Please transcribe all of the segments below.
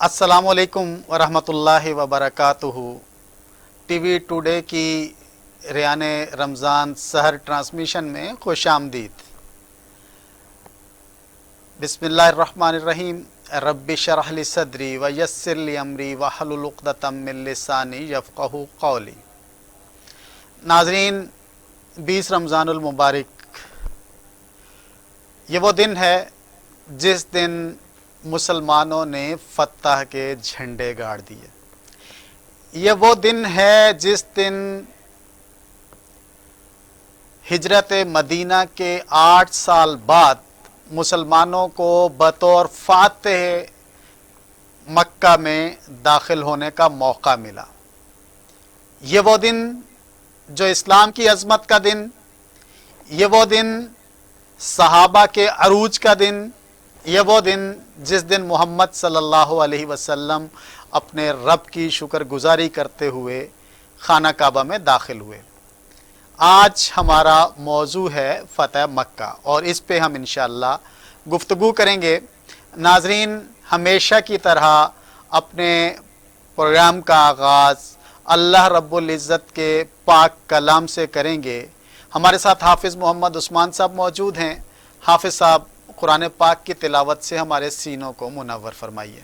अस्सलाम वालेकुम वरहमतुल्लाहि वबरकातुहू। टीवी टुडे की रियाने रमज़ान सहर ट्रांसमिशन में खुश आमदीद। बिस्मिल्लाहिर्रहमानिर्रहीम। रब्बि शरह ली सदरी व यस्सिर ली अमरी वहलुल उक़दतम मिन लिसानी यफ़क़हू क़ौली। नाज़रीन, 20 रमज़ानुल मुबारक ये वो दिन है जिस दिन मुसलमानों ने फतह के झंडे गाड़ दिए। ये वो दिन है जिस दिन हिजरत मदीना के 8 साल बाद मुसलमानों को बतौर फातिह मक्का में दाखिल होने का मौका मिला। ये वो दिन जो इस्लाम की अज़मत का दिन, ये वो दिन सहाबा के अरूज का दिन, ये वो दिन जिस दिन मोहम्मद सल्लल्लाहु अलैहि वसल्लम अपने रब की शुक्रगुजारी करते हुए खाना काबा में दाखिल हुए। आज हमारा मौजू है फ़तह मक्का और इस पे हम इंशाअल्लाह गुफ्तगू करेंगे। नाज़रीन, हमेशा की तरह अपने प्रोग्राम का आगाज़ अल्लाह रब्बुल इज़्ज़त के पाक कलाम से करेंगे। हमारे साथ हाफिज़ मोहम्मद उस्मान साहब मौजूद हैं। हाफिज़ साहब, कुरान पाक की तिलावत से हमारे सीनों को मुनव्वर फरमाइए।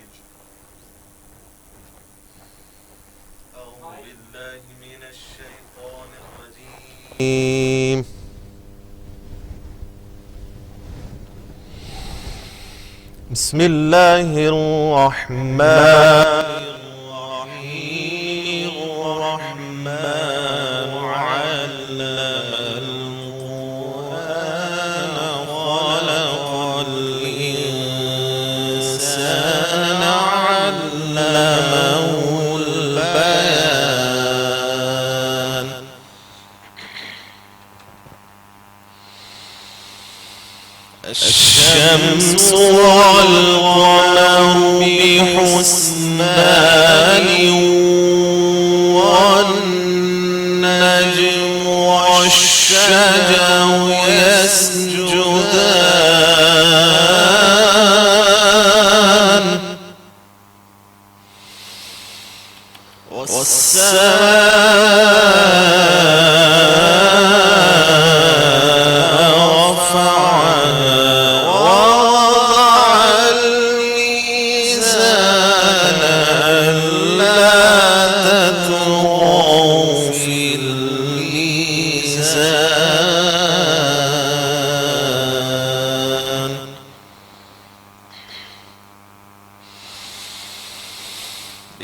الشمس والقمر بحسبان والنجم والشجر يسجدان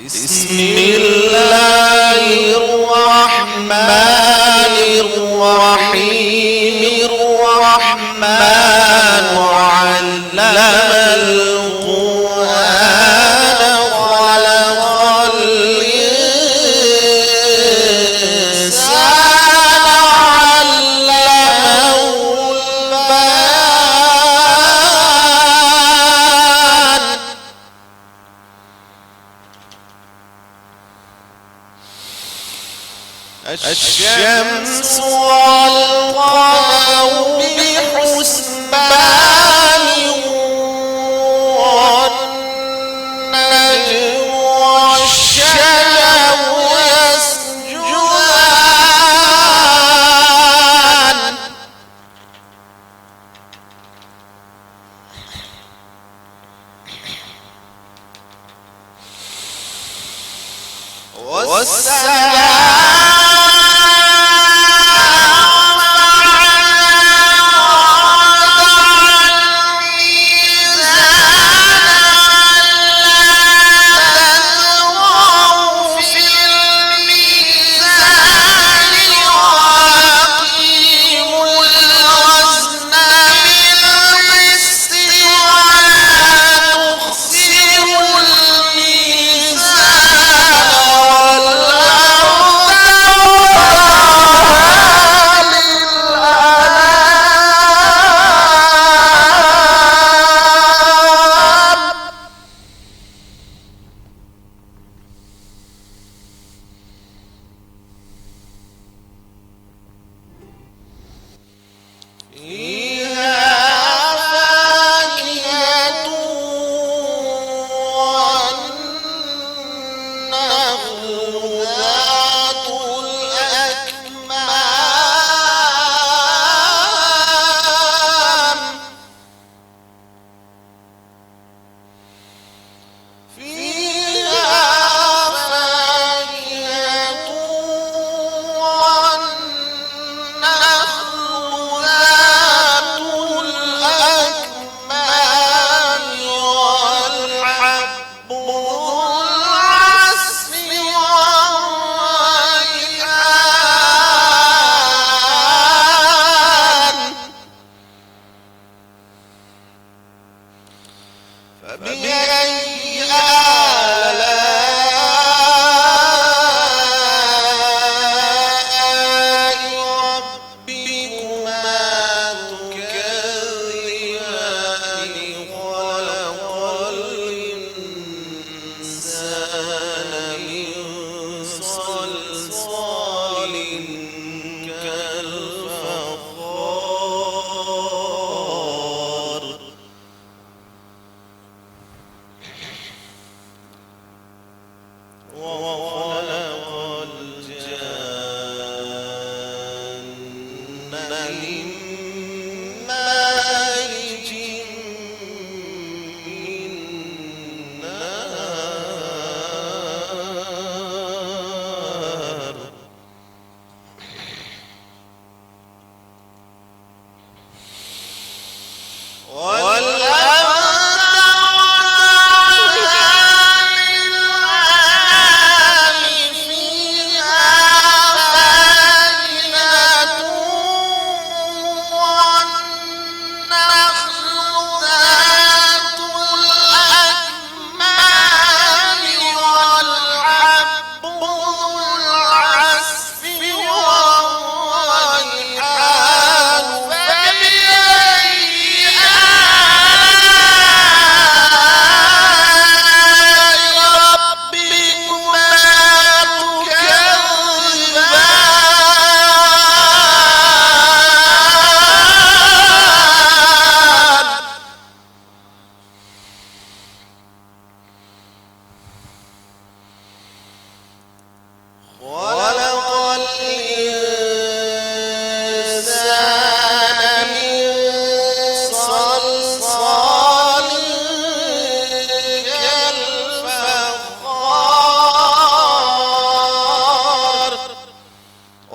بسم الله الرحمن الرحيم الرحمن علم القرآن خلق الإنسان علمه البيان الشمس والقمر بحسبان والنجم والشجر يسجدان والأرض فبأي آلاء ربكما تكذبان خلق الإنسان من صلصال كالفخار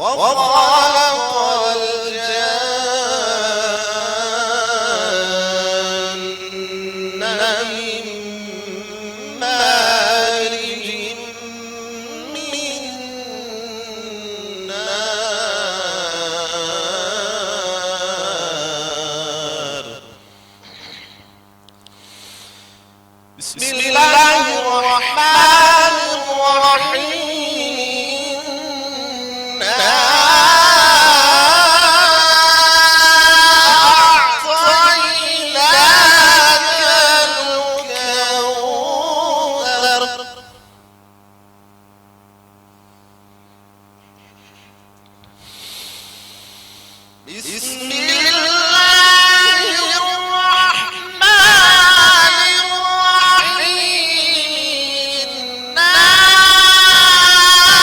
وخلق الجان من مارج من نار بسم الله الرحمن الرحيم أعطيناك الكوثر بسم الله الرحمن الرحيم أعطيناك الكوثر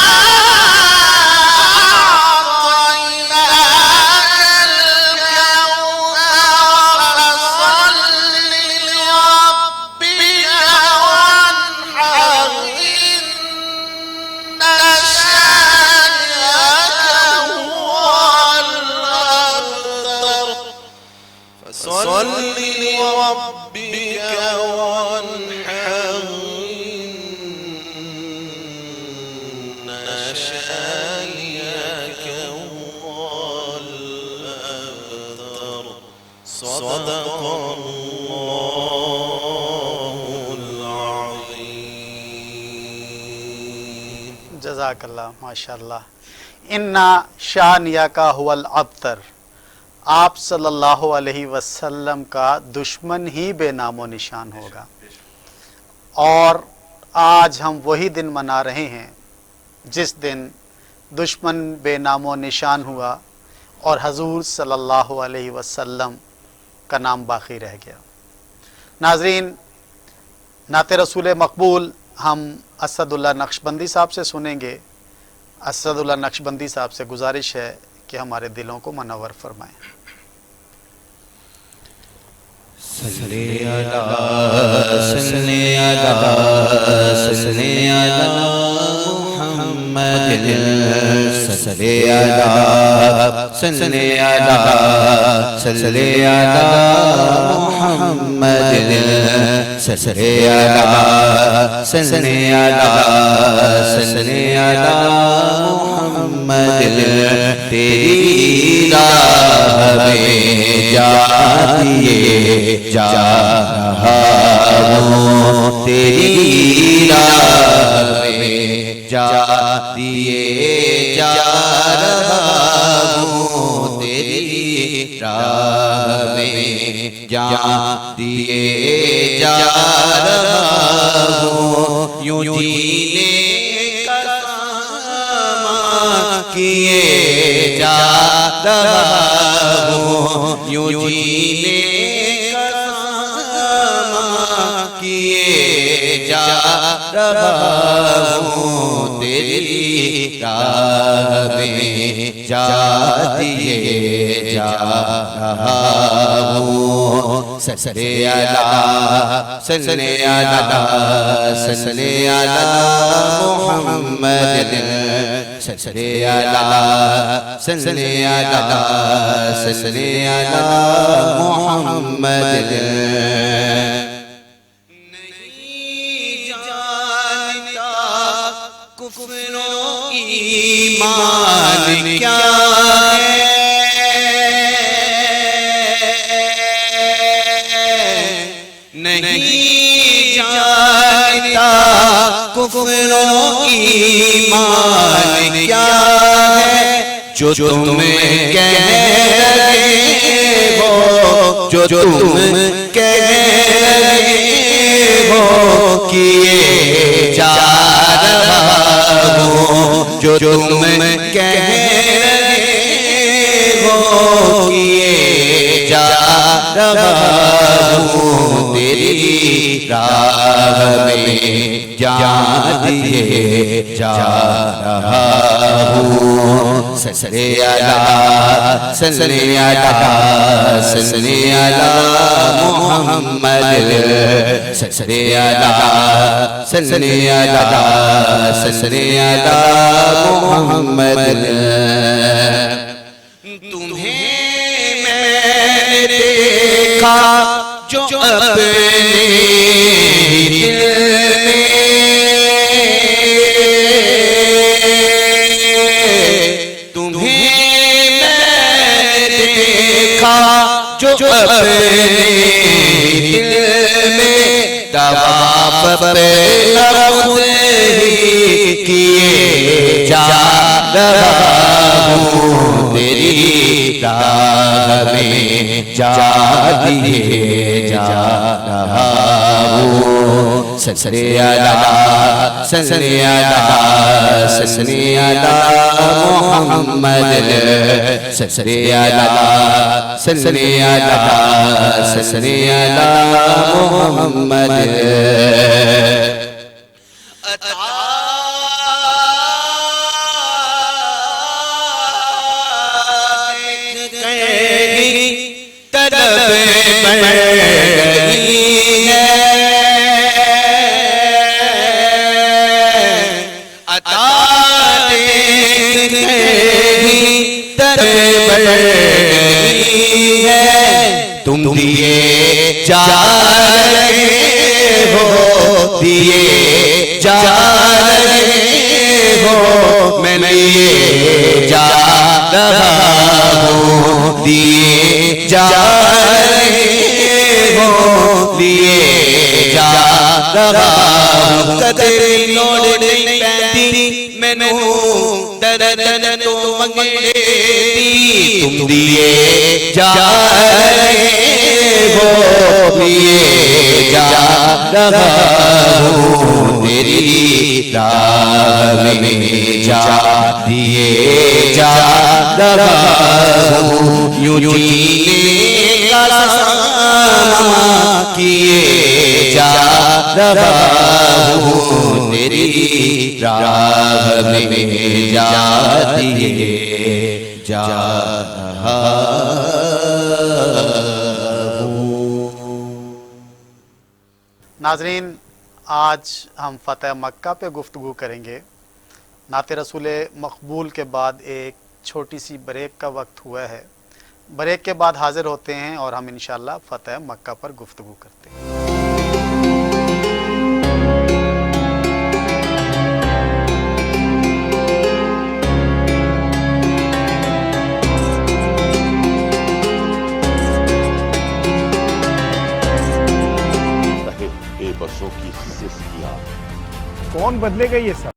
فصل لربك وانحر إن شانئك هو الأبتر فصل لربك وانحر إن شانئك هو الأبتر صدق الله العظيم جزاک اللہ ماشاء اللہ. انا شانیہ کا هو الابتر، آپ صلی اللہ علیہ وسلم کا دشمن ہی بے نام و نشان ہوگا. اور آج ہم وہی دن منا رہے ہیں جس دن دشمن بے نام و نشان ہوا اور حضور صلی اللہ علیہ وسلم کا نام باقی رہ گیا. ناظرین، نعت رسول مقبول ہم اسد اللہ نقشبندی صاحب سے سنیں گے. اسد اللہ نقشبندی صاحب سے گزارش ہے کہ ہمارے دلوں کو منور فرمائیں. صلی علی محمد صلی علی محمد صلی علی محمد تیری راہ میں جا رہا ہوں تیری راہ میں جا دیے جا رہا ہوں تیری راہ میں جا دیے جا رہا ہوں یوں جینے کا سامان کیے جا رہا ہوں یوں جینے کا سامان کیے جا رہا ہوں تیری راہ میں جا دیے جا رہا ہوں صلی اللہ صلی اللہ صلی اللہ محمد صلی اللہ صلی اللہ صلی اللہ محمد کفر و ایمان کیا ہے نہیں جانتا کفر و ایمان کیا ہے جو تم کہہ رہے ہو جو تم کہہ رہے ہو کیے جا جو تم کہہ رہے ہو کیے جا رہا ہوں تیری راہ میں جا دیے جا رہا ہوں صلی اللہ صلی اللہ صلی اللہ محمد صلی اللہ صلی اللہ صلی اللہ محمد تمہیں میں نے دیکھا جو اپنے دل میں تمہیں میں نے دیکھا جو اپنے دل میں طواف پہ خود ہی کیے جا رہا ہوں تیری راہ میں جا دیے جا رہا ہوں صلی اللہ صلی اللہ صلی اللہ محمد صلی اللہ صلی اللہ صلی اللہ محمد تم دیے جا رہے ہو دیے جا رہے ہو میں دیے جا رہا ہوں دیے جا رہے ہو دیے جا رہا ہوں کدے لوڑ نہیں پیندی مینوں درد تو منگے تم دیے جا رہے ہو دیے جا رہا ہوں تیری راہ میں جا دیے جا رہا ہوں یوں جینے کا سامان کیے جا رہا ہوں تیری راہ میں جا دیے جا رہا ناظرین آج ہم فتح مکہ پہ گفتگو کریں گے. نعت رسول مقبول کے بعد ایک چھوٹی سی بریک کا وقت ہوا ہے. بریک کے بعد حاضر ہوتے ہیں اور ہم انشاءاللہ فتح مکہ پر گفتگو کرتے ہیں. बरसों की सिस की आग। कौन बदलेगा ये सब?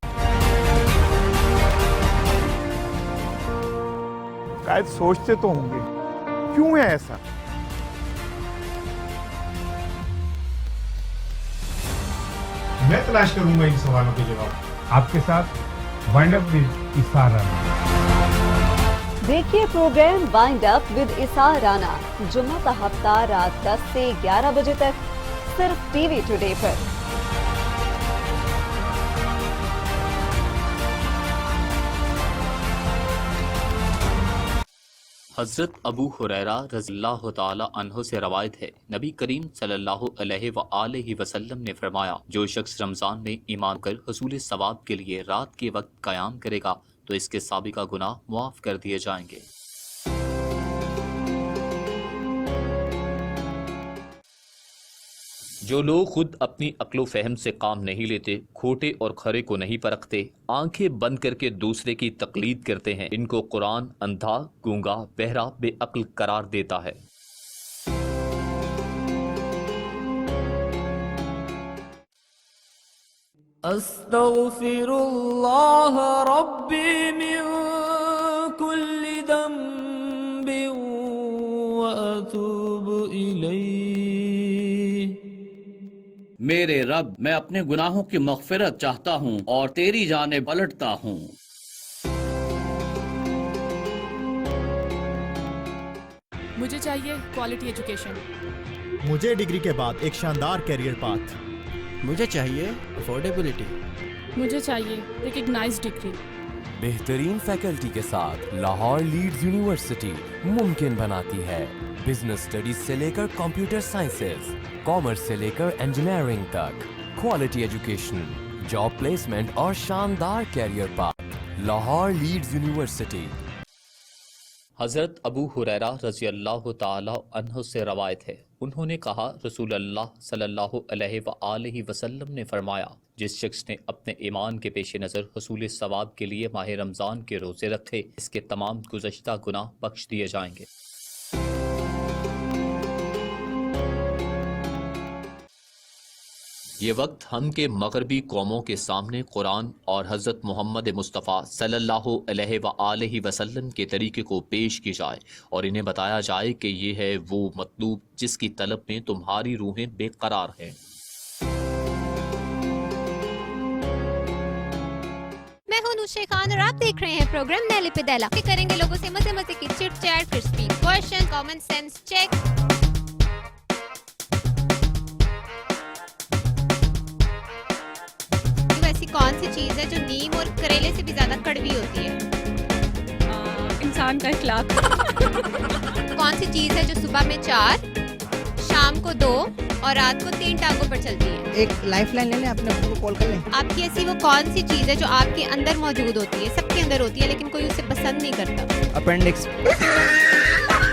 शायद सोचते तो होंगे क्यों है ऐसा। मैं तलाश करूंगा इन सवालों के जवाब आपके साथ वाइंड अप विद इसार राना। देखिए प्रोग्राम वाइंड अप विद इसार राना जुम्मा का हफ्ता रात 10 से 11 बजे तक सिर्फ टीवी टुडे पर। हज़रत अबू हुरैरा रज़ियल्लाहु ताला अन्हु से रवायत है, नबी करीम सल्लल्लाहु अलैहि वसल्लम ने फरमाया, जो शख्स रमज़ान में ईमान कर हुसूल सवाब के लिए रात के वक्त क़याम करेगा तो इसके साबिक़ा गुनाह मुआफ़ कर दिए जाएंगे। जो लोग खुद अपनी अक्लो फहम से काम नहीं लेते, खोटे और खरे को नहीं परखते, आंखें बंद करके दूसरे की तकलीद करते हैं, इनको कुरान अंधा, गूंगा, बहरा, बेअक्ल करार देता है। अस्तग़फिरुल्लाह रब्बी मिन कुल्लि दंबिन व अतूबु इलैहि। मेरे रब, मैं अपने गुनाहों की मग़फ़िरत चाहता हूँ और तेरी जानिब पलटता हूँ। मुझे चाहिए क्वालिटी एजुकेशन। मुझे डिग्री के बाद एक शानदार करियर पाथ। मुझे चाहिए अफोर्डेबिलिटी। मुझे चाहिए रिकग्नाइज्ड डिग्री। बेहतरीन फैकल्टी के साथ लाहौर लीड्स यूनिवर्सिटी मुमकिन बनाती है बिजनेस स्टडीज से लेकर कंप्यूटर साइंसेज, कॉमर्स से लेकर इंजीनियरिंग तक, क्वालिटी एजुकेशन, जॉब प्लेसमेंट और शानदार career path. Lahore Leeds University. Hazrat Abu Huraira रज़ियल्लाहु ताला अन्हु से रवायत है, उन्होंने कहा, रसूल अल्लाह सल्लल्लाहु अलैहि वसल्लम ने फरमाया, जिस शख्स ने अपने ईमान के पेश नज़र हुसूल सवाब के लिए माह रमज़ान के रोज़े रखे, इसके तमाम गुज़श्ता गुनाह बख्श दिए जाएंगे। ये वक्त हम के मगरबी कौमों के सामने कुरान और हज़रत मोहम्मद मुस्तफ़ा सल्लल्लाहु अलैहि वसल्लम के तरीके को पेश की जाए और इन्हें बताया जाए कि ये है वो मतलूब जिसकी तलब में तुम्हारी रूहें बेकरार हैं। मैं हूं नुशे खान और आप देख रहे हैं प्रोग्राम नहले पे दहला। करेंगे लोगों से मजे मजे की chit chat, crispy question, common sense check. ऐसी कौन सी चीज है जो नीम और करेले से भी ज्यादा कड़वी होती है? इंसान का इखलाक। कौन सी चीज है जो सुबह में 4, शाम को 2 और रात को 3 टांगों पर चलती है? एक लाइफलाइन ले लें, अपने को कॉल कर लें। आपकी ऐसी वो कौन सी चीज है जो आपके अंदर मौजूद होती है, सबके अंदर होती है, लेकिन कोई उसे पसंद नहीं करता? अपेंडिक्स।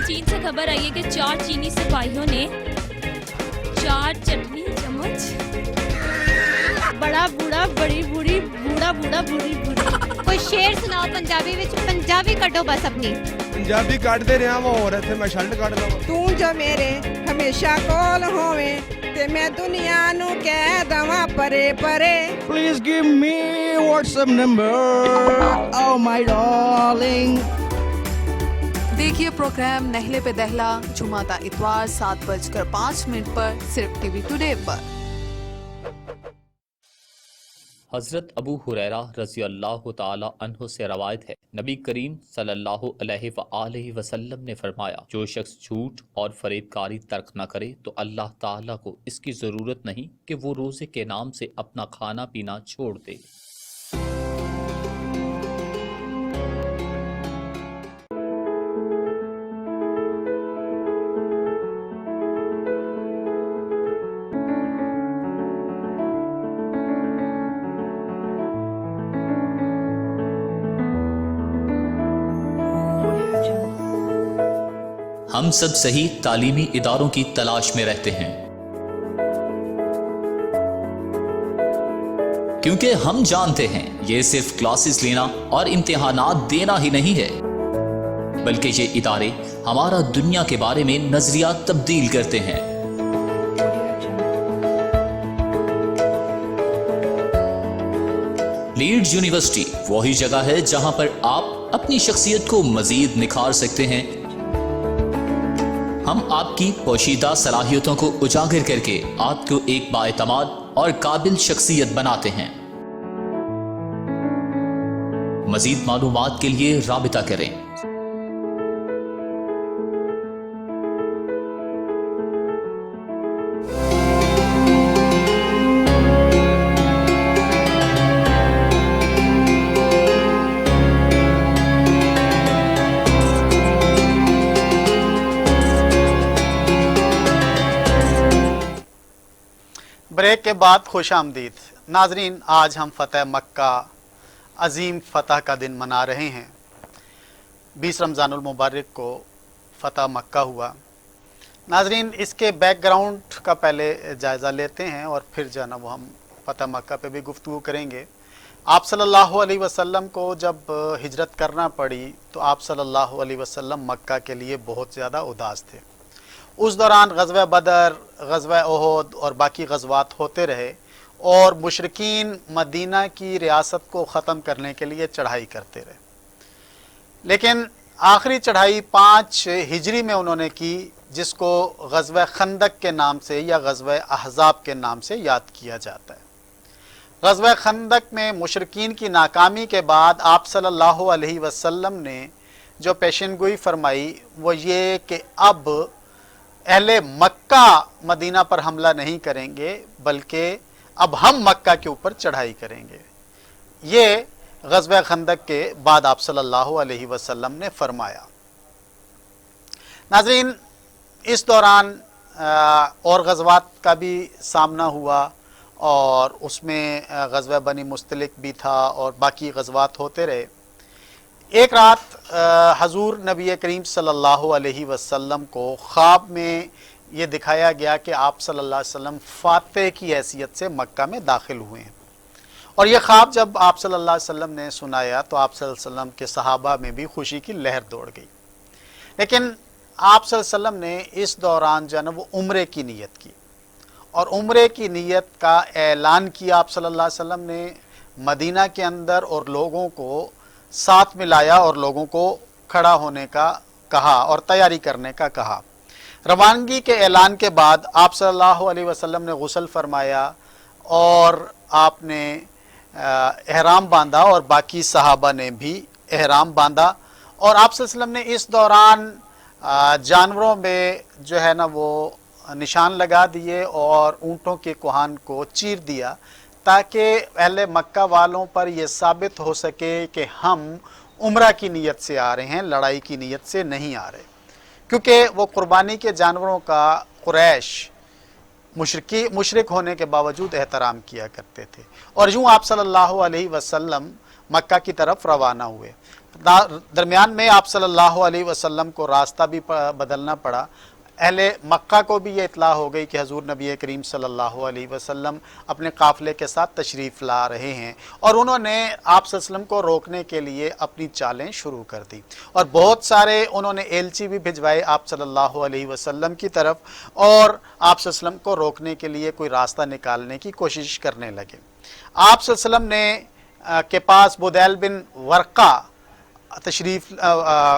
चीन से खबर आई है कि 4 चीनी सिपाहियों ने 4 चटनी चम्मच। बड़ा बूढ़ा बड़ी बूढ़ी, बूढ़ा बूढ़ा बूढ़ी बूढ़ी। कोई शेर सुनाओ पंजाबी विच, पंजाबी कड्डो बस अपनी। पंजाबी काटते रहा वो हो रहे थे, मैं शर्ट काट लवा। तू जो मेरे हमेशा कॉल होवे ते मैं दुनिया नु कह दवा परे परे। Please give me WhatsApp number, oh my darling. देखिए प्रोग्राम नहले पे दहला जुमाता इतवार 7:05 पर सिर्फ टीवी टुडे पर। हज़रत अबू हुरैरा रज़ियल्लाहु ताला अन्हु से रवायत है, नबी करीम सल्लल्लाहु अलैहि वसल्लम ने फरमाया, जो शख्स झूठ और फरेबकारी तर्क न करे तो अल्लाह ताला को इसकी ज़रूरत नहीं कि वो रोज़े के नाम से अपना खाना पीना छोड़ दे। हम सब सही तालीमी इदारों की तलाश में रहते हैं, क्योंकि हम जानते हैं ये सिर्फ क्लासेस लेना और इम्तिहानात देना ही नहीं है, बल्कि ये इदारे हमारा दुनिया के बारे में नजरिया तब्दील करते हैं। लीड्स यूनिवर्सिटी वही जगह है जहां पर आप अपनी शख्सियत को मजीद निखार सकते हैं। हम आपकी पोशीदा सलाहियतों को उजागर करके आपको एक बाएतमाद और काबिल शख्सियत बनाते हैं। मजीद मालूमात के लिए राबिता करें। ब्रेक के बाद खुश आमदीद नाजरीन, आज हम फ़तह मक्का अजीम फ़तह का दिन मना रहे हैं। 20 रमज़ानुल मुबारक को फ़तह मक्का हुआ। नाजरीन, इसके बैकग्राउंड का पहले जायज़ा लेते हैं और फिर जो है ना वो हम फ़तह मक्का पे भी गुफ्तगू करेंगे। आप सल्लल्लाहु अलैहि वसल्लम को जब हिजरत करना पड़ी तो आप सल्लल्लाहु अलैहि वसल्लम मक्का के लिए बहुत ज़्यादा उदास थे। उस दौरान ग़ज़वा बदर, ग़ज़वा ओहद और बाकी ग़ज़वात होते रहे और मुशरिकीन मदीना की रियासत को ख़त्म करने के लिए चढ़ाई करते रहे। लेकिन आखिरी चढ़ाई 5 हिजरी में उन्होंने की, जिसको ग़ज़वा खंदक के नाम से या ग़ज़वा अहज़ाब के नाम से याद किया जाता है। ग़ज़वा खंदक में मुशरिकीन की नाकामी के बाद आप सल्लल्लाहु अलैहि वसल्लम ने जो पेशेनगोई फरमाई वो ये कि अब अहले मक्का मदीना पर हमला नहीं करेंगे, बल्कि अब हम मक्का के ऊपर चढ़ाई करेंगे। ये ग़ज़वा खंदक के बाद आप सल्लल्लाहु अलैहि वसल्लम ने फरमाया। नाज़रीन, इस दौरान और ग़ज़वात का भी सामना हुआ और उसमें ग़ज़वा बनी मुस्तलिक भी था और बाकी ग़ज़वात होते रहे। एक रात हजूर नबी करीम सल्लल्लाहु अलैहि वसल्लम को ख्वाब में ये दिखाया गया कि आप सल्लल्लाहु अलैहि वसल्लम फातह की हैसियत से मक्का में दाखिल हुए हैं। और ये ख्वाब जब आप सल्लल्लाहु अलैहि वसल्लम ने सुनाया तो आप सल्लल्लाहु अलैहि वसल्लम के सहाबा में भी खुशी की लहर दौड़ गई। लेकिन आप सल्लल्लाहु अलैहि वसल्लम ने इस दौरान जो है ना वो उम्रे की नीयत की और उम्रे की नीयत का ऐलान किया। आप सल्लल्लाहु अलैहि वसल्लम ने मदीना के अंदर और लोगों को साथ मिलाया और लोगों को खड़ा होने का कहा और तैयारी करने का कहा। रवानगी के ऐलान के बाद आप सल्लल्लाहु अलैहि वसल्लम ने गुस्ल फरमाया और आपने एहराम बांधा और बाकी सहाबा ने भी एहराम बांधा। और आप सल्लल्लाहु अलैहि वसल्लम ने इस दौरान जानवरों में जो है ना वो निशान लगा दिए और ऊँटों के कुहान को चीर दिया ताकि अहले मक्का वालों पर यह साबित हो सके कि हम उम्रा की नीयत से आ रहे हैं, लड़ाई की नीयत से नहीं आ रहे। क्योंकि वो कुर्बानी के जानवरों का कुरैश मुशरिक होने के बावजूद एहतराम किया करते थे। और यूँ आप सल्लल्लाहु अलैहि वसल्लम मक्का की तरफ रवाना हुए। दरमियान में आप सल्लल्लाहु अलैहि वसल्लम को रास्ता भी बदलना पड़ा। अहले मक्का को भी ये इत्ला हो गई कि हजूर नबी करीम सल्लल्लाहु अलैहि वसल्लम अपने काफ़िले के साथ तशरीफ़ ला रहे हैं और उन्होंने आप सल्लल्लाहु को रोकने के लिए अपनी चालें शुरू कर दी और बहुत सारे उन्होंने एलची भी भिजवाए आप सल्लल्लाहु अलैहि वसल्लम की तरफ और आप सल्लल्लाहु को रोकने के लिए कोई रास्ता निकालने की कोशिश करने लगे। आप सल्लल्लाहु ने के पास बुदैल बिन वर्का तशरीफ़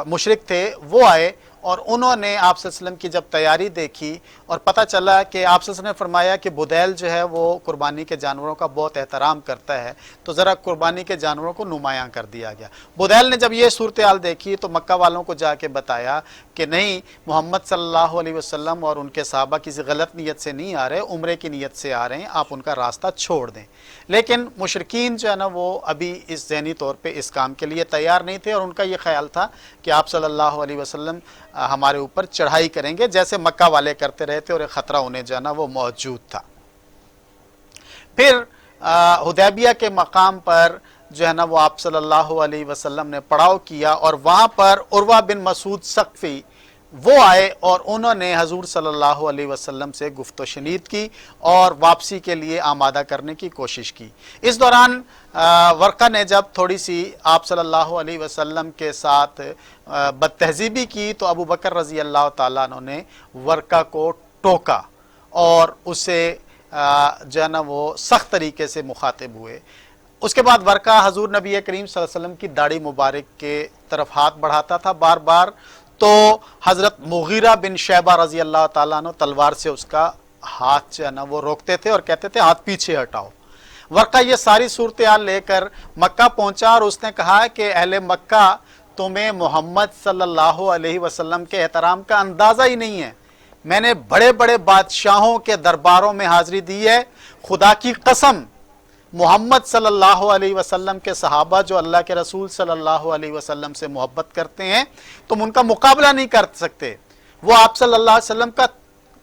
मुशरिक थे, वो आए और उन्होंने आप सल्लल्लाहु की जब तैयारी देखी और पता चला कि आप सल्लल्लाहु ने फरमाया कि बुदैल जो है वो कुर्बानी के जानवरों का बहुत एहतराम करता है, तो ज़रा कुर्बानी के जानवरों को नुमायां कर दिया गया। बुदैल ने जब ये सूरत हाल देखी तो मक्का वालों को जाके बताया कि नहीं, मोहम्मद सल्लल्लाहु अलैहि वसल्लम और उनके सहाबा किसी गलत नीयत से नहीं आ रहे, उम्रे की नीयत से आ रहे हैं, आप उनका रास्ता छोड़ दें। लेकिन मुशरिकीन जो है ना वो अभी इस ज़हनी तौर पर इस काम के लिए तैयार नहीं थे और उनका ये ख्याल था कि आप सल्लल्लाहु अलैहि वसल्लम हमारे ऊपर चढ़ाई करेंगे जैसे मक्का वाले करते रहे थे और एक ख़तरा उन्हें जो है ना वो मौजूद था। फिर हुदैबिया के मकाम पर जो है ना वो आप सल्लल्लाहु अलैहि वसल्लम ने पड़ाव किया और वहाँ पर उर्वा बिन मसूद सक़फ़ी वो आए और उन्होंने हजूर सल्लल्लाहु अलैहि वसल्लम से गुफ्तो शनीद की और वापसी के लिए आमादा करने की कोशिश की। इस दौरान वर्का ने जब थोड़ी सी आप सल्लल्लाहु अलैहि वसल्लम के साथ बदतहजीबी की तो अबू बकर रज़ी अल्लाह ताला अन्हु ने वर्का को टोका और उसे जो है ना वो सख्त तरीके से मुखातिब हुए। उसके बाद वर्का हजूर नबी करीम सल्लल्लाहु अलैहि वसल्लम की दाढ़ी मुबारक के तरफ हाथ बढ़ाता था बार बार, तो हज़रत मुगीरा बिन शैबा रजी अल्लाह ताला अन्हु तलवार से उसका हाथ जो है ना वो रोकते थे और कहते थे हाथ पीछे हटाओ। वर्का ये सारी सूरत हाल लेकर मक्का पहुंचा और उसने कहा कि अहले मक्का, तुम्हें मोहम्मद सल्लल्लाहु अलैहि वसल्लम के एहतराम का अंदाज़ा ही नहीं है। मैंने बड़े बड़े बादशाहों के दरबारों में हाजिरी दी है, खुदा की कसम मोहम्मद सल्लल्लाहु अलैहि वसल्लम के सहाबा जो अल्लाह के रसूल सल्लल्लाहु अलैहि वसल्लम से मोहब्बत करते हैं, तुम उनका मुकाबला नहीं कर सकते। वो आप सल्लल्लाहु अलैहि वसल्लम का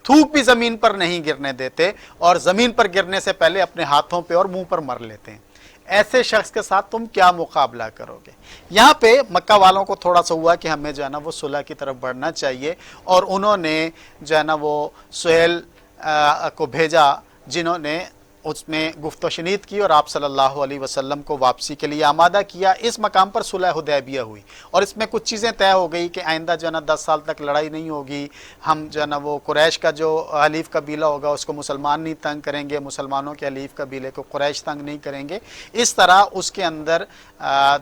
थूक भी ज़मीन पर नहीं गिरने देते और ज़मीन पर गिरने से पहले अपने हाथों पे और मुंह पर मर लेते हैं। ऐसे शख्स के साथ तुम क्या मुकाबला करोगे। यहाँ पे मक्का वालों को थोड़ा सा हुआ कि हमें जो है ना वो सुलह की तरफ बढ़ना चाहिए, और उन्होंने जो है ना वो सुहेल को भेजा, जिन्होंने उसमें गुफ्तशनीद की और आप सल्लल्लाहु अलैहि वसल्लम को वापसी के लिए आमादा किया। इस मकाम पर सुलह हुदैबिया हुई और इसमें कुछ चीज़ें तय हो गई कि आइंदा जो है ना 10 साल तक लड़ाई नहीं होगी। हम जो है ना वो कुरैश का जो हलीफ कबीला होगा उसको मुसलमान नहीं तंग करेंगे, मुसलमानों के हलीफ कबीले को कुरैश तंग नहीं करेंगे। इस तरह उसके अंदर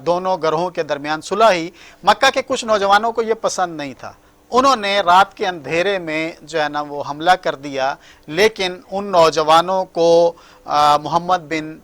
दोनों गरोहों के दरमियान सुलह ही। मक्का के कुछ नौजवानों को ये पसंद नहीं था, उन्होंने रात के अंधेरे में जो है ना वो हमला कर दिया, लेकिन उन नौजवानों को मोहम्मद बिन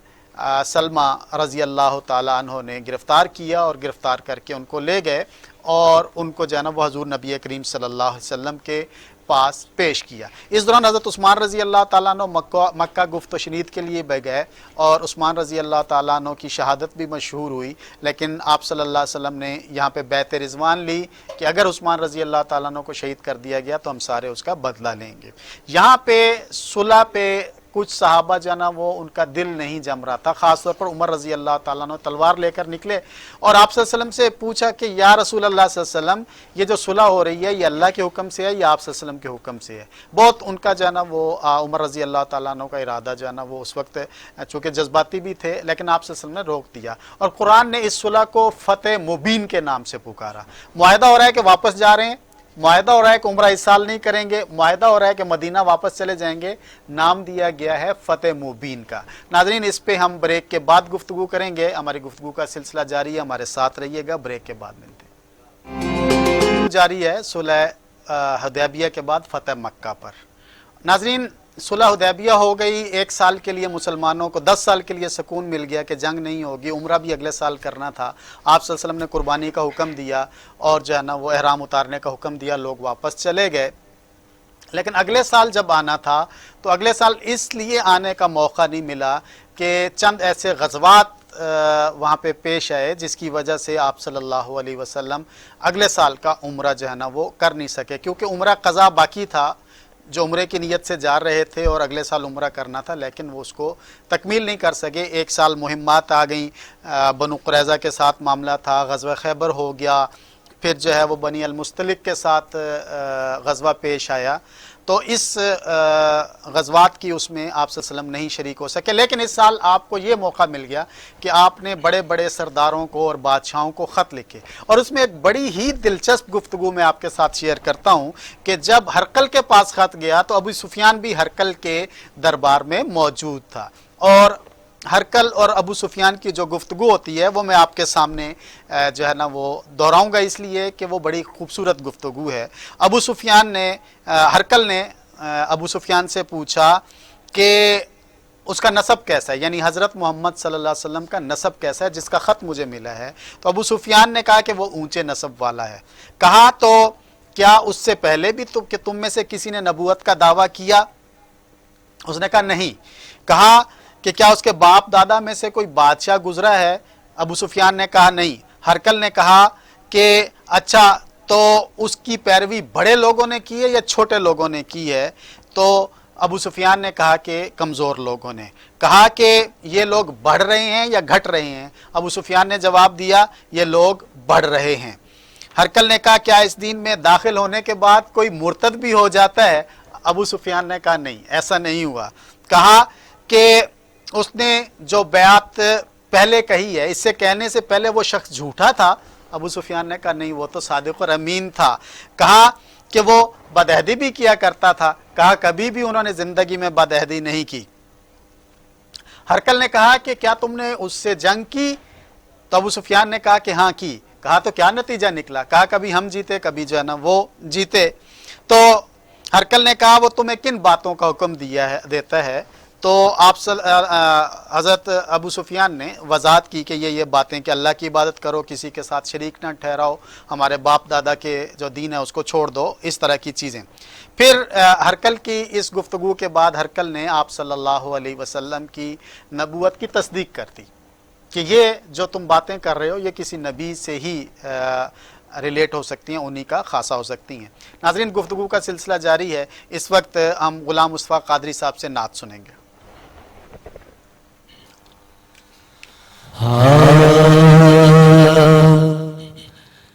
सलमा रज़ी अल्लाह ताला अन्हो ने गिरफ़्तार किया और गिरफ़्तार करके उनको ले गए और उनको जो है ना वो हज़ूर नबी करीम सल्लल्लाहु अलैहि वसल्लम के पास पेश किया। इस दौरान हज़रत उस्मान रज़ी अल्लाह ताला अन्हो मक्का गुफ्तशनीद के लिए बह गए और उस्मान रज़ी अल्लाह ताला अन्हो की शहादत भी मशहूर हुई, लेकिन आप सल्लल्लाहु अलैहि वसल्लम ने यहाँ पे बैत रिज़वान ली कि अगर उस्मान रज़ी अल्लाह ताला अन्हो को शहीद कर दिया गया तो हम सारे उसका बदला लेंगे। यहाँ पे सुलह पे कुछ सहाबा जो ना वो उनका दिल नहीं जम रहा था, ख़ासतौर पर उमर रज़ी अल्लाह ताला अन्हु तलवार लेकर निकले और आप सल्लल्लाहु अलैहि वसल्लम से पूछा कि या रसूल अल्लाह सल्लल्लाहु अलैहि वसल्लम, ये जो सुलह हो रही है ये अल्लाह के हुक्म से है या आप सल्लल्लाहु अलैहि वसल्लम के हुक्म से है। बहुत उनका जो है ना वो उमर रज़ी अल्लाह ताला अन्हु का इरादा जो है ना वो उस वक्त चूँकि जज्बाती भी थे, लेकिन आप सल्लल्लाहु अलैहि वसल्लम ने रोक दिया और कुरान ने इस सुलह को फ़तेह मुबीन के नाम से पुकारा। मुआहदा हो रहा है कि वापस जा रहे हैं, मुआहदा हो रहा है कि उम्रा इस साल नहीं करेंगे, मुआहदा हो रहा है कि मदीना वापस चले जाएंगे। नाम दिया गया है फ़तेह मुबीन का। नाज़रीन, इस पे हम ब्रेक के बाद गुफ्तगू करेंगे। हमारी गुफ्तगू का सिलसिला जारी है, हमारे साथ रहिएगा। ब्रेक के बाद मिलते हैं। जारी है सुलह हुदैबिया के बाद फ़तेह मक्का पर। नाज़रीन, सुलह हुदैबिया हो गई, 1 साल के लिए मुसलमानों को 10 साल के लिए सुकून मिल गया कि जंग नहीं होगी। उम्रा भी अगले साल करना था। आप सल्लल्लाहु अलैहि वसल्लम ने कुर्बानी का हुक्म दिया और जो है ना वो एहराम उतारने का हुक्म दिया, लोग वापस चले गए। लेकिन अगले साल जब आना था तो अगले साल इसलिए आने का मौका नहीं मिला कि चंद ऐसे गज़वात वहाँ पे पेश आए जिसकी वजह से आप सल्लल्लाहु अलैहि वसल्लम अगले साल का उम्रा जो है ना वो कर नहीं सके, क्योंकि उम्रा क़ज़ा बाकी था। जो उम्रे की नीयत से जा रहे थे और अगले साल उम्रा करना था, लेकिन वो उसको तकमील नहीं कर सके। 1 साल मुहिम्मात आ गई, बनु कुरैज़ा के साथ मामला था, ग़ज़वा खैबर हो गया, फिर जो है वो बनी अल मुस्तलिक के साथ ग़ज़वा पेश आया। तो इस ग़ज़वात की उसमें आप सल्लल्लाहु अलैहि वसल्लम नहीं शरीक हो सके। लेकिन इस साल आपको ये मौका मिल गया कि आपने बड़े बड़े सरदारों को और बादशाहों को ख़त लिखे, और उसमें एक बड़ी ही दिलचस्प गुफ्तगू मैं आपके साथ शेयर करता हूँ कि जब हरकल के पास ख़त गया तो अबू सुफियान भी हरकल के दरबार में मौजूद था, और हरकल और अबू सुफियान की जो गुफ्तगू होती है वो मैं आपके सामने जो है ना वो दोहराऊंगा, इसलिए कि वो बड़ी खूबसूरत गुफ्तगू है। अबू सुफियान ने हरकल ने अबू सुफियान से पूछा कि उसका नसब कैसा है, यानी हज़रत मोहम्मद सल्लल्लाहु अलैहि वसल्लम का नसब कैसा है जिसका ख़त मुझे मिला है। तो अबू सुफियान ने कहा कि वो ऊँचे नसब वाला है। कहा तो क्या उससे पहले भी कि तुम में से किसी ने नबूवत का दावा किया? उसने कहा नहीं। कहा कि क्या उसके बाप दादा में से कोई बादशाह गुजरा है? अबू सुफियान ने कहा नहीं। हरकल ने कहा कि अच्छा, तो उसकी पैरवी बड़े लोगों ने की है या छोटे लोगों ने की है? तो अबू सुफियान ने कहा कि कमज़ोर लोगों ने। कहा कि ये लोग बढ़ रहे हैं या घट रहे हैं? अबू सुफियान ने जवाब दिया ये लोग बढ़ रहे हैं। हरकल ने कहा क्या इस दीन में दाखिल होने के बाद कोई मुर्तद भी हो जाता है? अबू सुफियान ने कहा नहीं, ऐसा नहीं हुआ। कहा कि उसने जो बयात पहले कही है, इससे कहने से पहले वो शख्स झूठा था? अबू सुफियान ने कहा नहीं, वो तो सादिक और अमीन था। कहा कि वो बदअहदी भी किया करता था? कहा कभी भी उन्होंने ज़िंदगी में बदअहदी नहीं की। हरकल ने कहा कि क्या तुमने उससे जंग की? तो अबू सुफियान ने कहा कि हाँ की। कहा तो क्या नतीजा निकला? कहा कभी हम जीते, कभी जो है ना वो जीते। तो हरकल ने कहा वो तुम्हें किन बातों का हुक्म देता है? तो आप हज़रत अबू सुफियान ने वजाहत की कि ये बातें कि अल्लाह की इबादत करो, किसी के साथ शरीक ना ठहराओ, हमारे बाप दादा के जो दीन है उसको छोड़ दो, इस तरह की चीज़ें। फिर हरकल की इस गुफ्तगू के बाद हरकल ने आप सल्लल्लाहु अलैहि वसल्लम की नबूवत की तस्दीक कर दी कि ये जो तुम बातें कर रहे हो ये किसी नबी से ही रिलेट हो सकती हैं, उन्हीं का खासा हो सकती हैं। नाज़रीन, गुफ्तगू का सिलसिला जारी है। इस वक्त हम गुलाम मुस्तफ़ा कादरी साहब से नात सुनेंगे।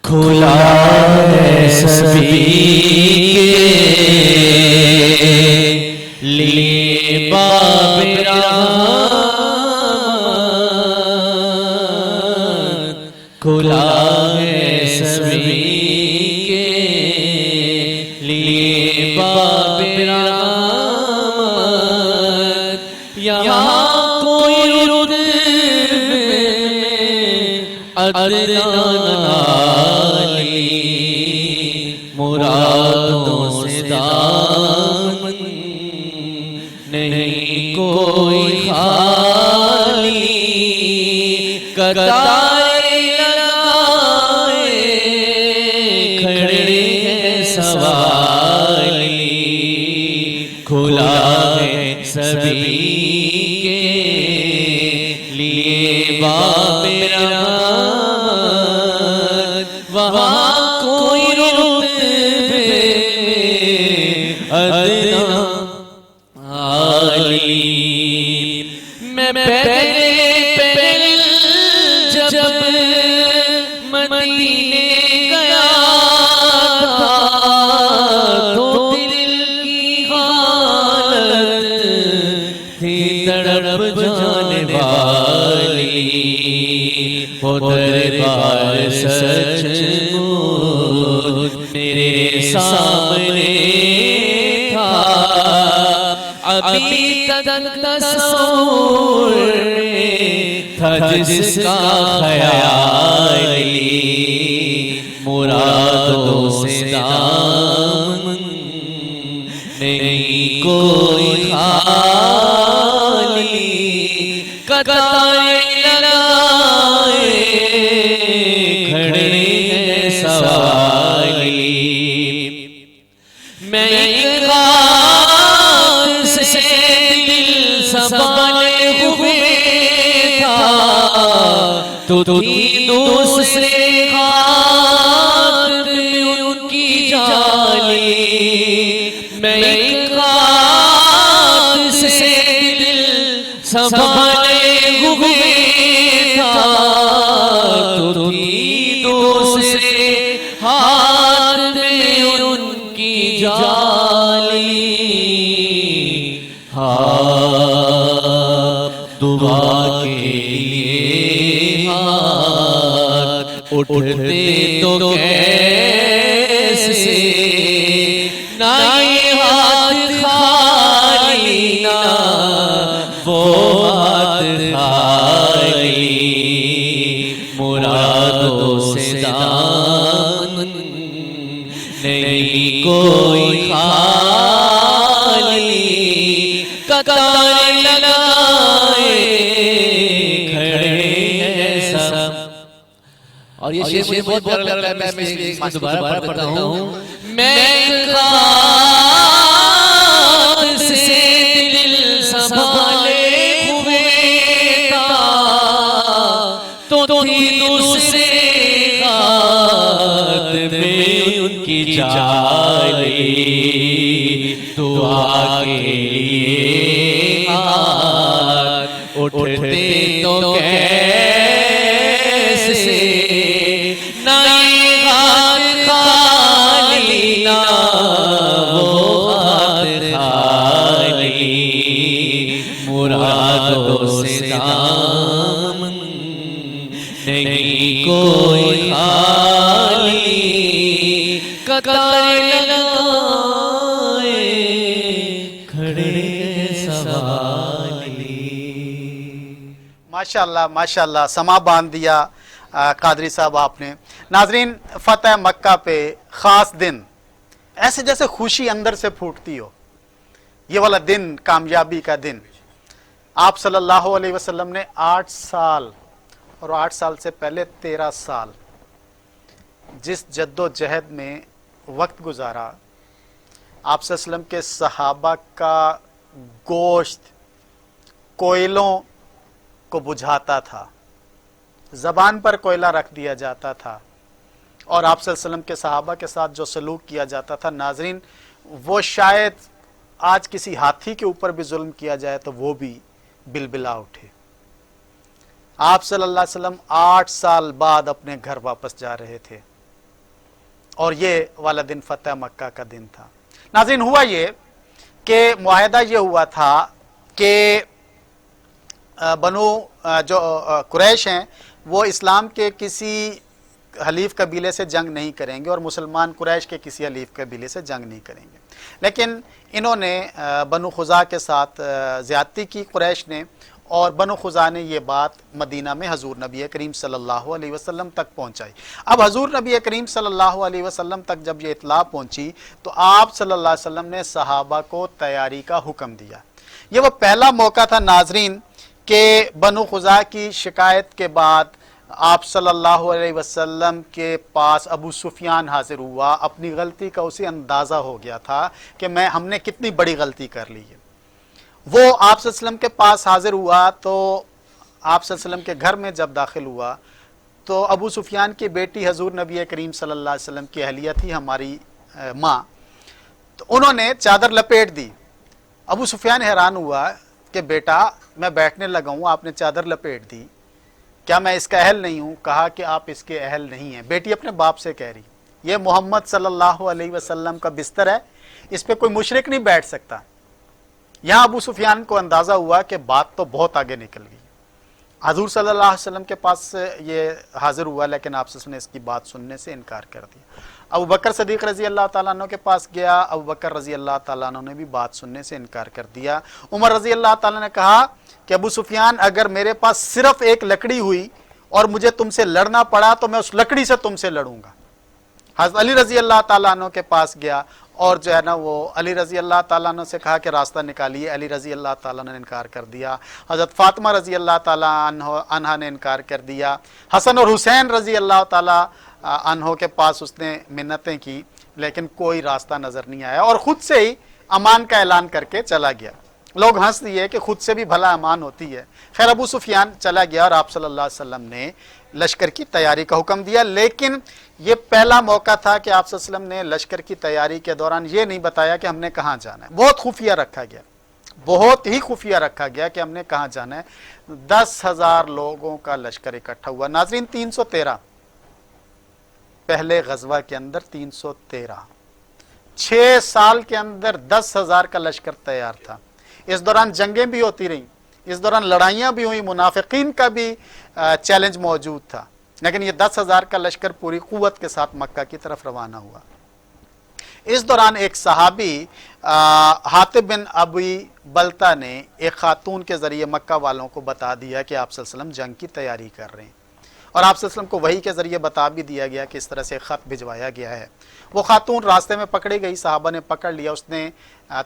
खुला है सभी के लिए बाब रहमत, खुला है सभी के लिए बाब रहमत। यहाँ कोई रुतबे अदनानी मुरादों से दामन नहीं कोई खाली, कतारें लगाए खड़े हैं सवाली, खुला है सभी के लिए बाब रहमत। वहाँ कोई रुतबे अदना आली। मैं पहले जब मदीने गया था तो दिल की हालत थी तड़प जाने वाली, वो दरबार सचमुच मेरे सामने था। अभी तक तस्वुर था जिसका ख्याली, मुरादों से दामन नहीं कोई खाली, कतारें लगाए खड़े हैं सवाली। मैं एक रात से दिल संभाले हुए था तो थी दूसरे हाथ में उनकी जाली। मैं एक रात से दिल संभाले हुए था तो थी दूसरे हाथ में उनकी जाली। हाँ, दुआ के लिए हाथ उठते तो कैसे, ना ये हाथ खाली ना वो हाथ खाली, मुरादों से दामन नहीं कोई खाली, कतारें लगाए खड़े हैं सब। और ये शेर मुझे बहुत प्यारा लगता है, मैं इसको दोबारा पढ़ता हूँ। मैं रात से दिल संभाले हुए था तो थी दूसरे हाथ में उनकी जाली। दुआ के लिए हाथ उठते तो कैसे, ना ये हाथ खाली ना वो हाथ खाली, मुरादों से दामन नहीं कोई खाली, कतारें लगाए खड़े हैं सवाली। माशाल्लाह माशाल्लाह, समा बांध दिया कादरी साहब आपने। नाजरीन, फतह मक्का पे ख़ास दिन, ऐसे जैसे खुशी अंदर से फूटती हो, ये वाला दिन कामयाबी का दिन। आप सल्लल्लाहु अलैहि वसल्लम ने 8 साल और 8 साल से पहले 13 साल जिस जद्दोजहद में वक्त गुजारा, आप सल्लल्लाहु अलैहि वसल्लम के सहाबा का गोश्त कोयलों को बुझाता था, ज़बान पर कोयला रख दिया जाता था, और आप सल्लल्लाहु अलैहि वसल्लम के सहाबा के साथ जो सलूक किया जाता था नाजरीन, वो शायद आज किसी हाथी के ऊपर भी जुल्म किया जाए तो वो भी बिलबिला उठे। आप सल्लल्लाहु अलैहि वसल्लम 8 साल बाद अपने घर वापस जा रहे थे और ये वाला दिन फतह मक्का का दिन था। नाज़रीन, हुआ ये कि मुआहदा ये हुआ था कि बनु जो कुरैश हैं वो इस्लाम के किसी हलीफ कबीले से जंग नहीं करेंगे और मुसलमान कुरैश के किसी हलीफ कबीले से जंग नहीं करेंगे। लेकिन इन्होंने बनु खुज़ा के साथ ज़्यादती की कुरैश ने, और बनु खुज़ा ने ये बात मदीना में हजूर नबी करीम सल्लल्लाहु अलैहि वसल्लम तक पहुंचाई। अब हजूर नबी करीम सल्लल्लाहु अलैहि वसल्लम तक जब ये इत्तला पहुंची तो आप सल्लल्लाहु अलैहि वसल्लम ने सहाबा को तैयारी का हुक्म दिया। ये वो पहला मौका था नाजरीन कि बनु खुज़ा की शिकायत के बाद आप सल्लल्लाहु अलैहि वसल्लम के पास अबू सुफियान हाजिर हुआ। अपनी गलती का उसे अंदाज़ा हो गया था कि हमने कितनी बड़ी गलती कर ली है। वो आप सल्लल्लाहु अलैहि वसल्लम के पास हाजिर हुआ तो आप सल्लल्लाहु अलैहि वसल्लम के घर में जब दाखिल हुआ तो अबू सुफियान की बेटी हजूर नबी करीम सल्लल्लाहु अलैहि वसल्लम की अहलिया थी, हमारी माँ, तो उन्होंने चादर लपेट दी। अबू सुफियान हैरान हुआ कि बेटा मैं बैठने लगा हूँ, आपने चादर लपेट दी, क्या मैं इसका अहल नहीं हूँ? कहा कि आप इसके अहल नहीं हैं। बेटी अपने बाप से कह रही, ये मोहम्मद सल्लल्लाहु अलैहि वसल्लम का बिस्तर है, इस पे कोई मुशरिक नहीं बैठ सकता। यहाँ अबू सुफियान को अंदाज़ा हुआ कि बात तो बहुत आगे निकल गई। हजूर सल्लल्लाहु अलैहि वसल्लम के पास ये हाजिर हुआ, लेकिन आप ने इसकी बात सुनने से इनकार कर दिया। अबू बकर सदीक रजी अल्लाह ताला अन्हु के पास गया, अबू बकर रजी अल्लाह ताला अन्हु ने भी बात सुनने से इनकार कर दिया। उमर रजी अल्लाह ताला ने कहा कि अबू सुफियान, अगर मेरे पास सिर्फ एक लकड़ी हुई और मुझे तुमसे लड़ना पड़ा तो मैं उस लकड़ी से तुमसे लड़ूंगा। हज़रत अली रजी अल्लाह ताला अन्हु के पास गया और जो है ना वो अली रजी अल्लाह ताला अन्हु से कहा कि रास्ता निकालिए। अली रजी अल्लाह ताला ने इनकार कर दिया। हज़रत फातिमा रजी अल्लाह ताला अन्हा ने इनकार कर दिया। हसन और हुसैन रजी अल्लाह ताला अन्हो के पास उसने मिन्नतें की, लेकिन कोई रास्ता नज़र नहीं आया और ख़ुद से ही अमान का ऐलान करके चला गया। लोग हंस दिए कि खुद से भी भला अमान होती है। खैर, अबू सुफियान चला गया और आप सल्लल्लाहु अलैहि वसल्लम ने लश्कर की तैयारी का हुक्म दिया। लेकिन ये पहला मौका था कि आप सल्लल्लाहु अलैहि वसल्लम ने लश्कर की तैयारी के दौरान ये नहीं बताया कि हमने कहाँ जाना है। बहुत खुफिया रखा गया, बहुत ही खुफिया रखा गया कि हमने कहाँ जाना है। 10,000 लोगों का लश्कर इकट्ठा हुआ। नाजरीन, 313 पहले गजवा के अंदर 313, 6 साल के अंदर 10,000 का लश्कर तैयार था। इस दौरान जंगें भी होती रहीं, इस दौरान लड़ाइयाँ भी हुई, मुनाफिकीन का भी चैलेंज मौजूद था, लेकिन ये 10,000 का लश्कर पूरी कुव्वत के साथ मक्का की तरफ रवाना हुआ। इस दौरान एक सहाबी हातिब बिन अबी बलता ने एक खातून के ज़रिए मक्का वालों को बता दिया कि आप सल्लल्लाहु अलैहि वसल्लम जंग की तैयारी कर रहे हैं, और आप सल्लल्लाहु अलैहि वसल्लम को वही के ज़रिए बता भी दिया गया कि इस तरह से ख़त भिजवाया गया है। वो खातून रास्ते में पकड़ी गई, सहाबा ने पकड़ लिया, उसने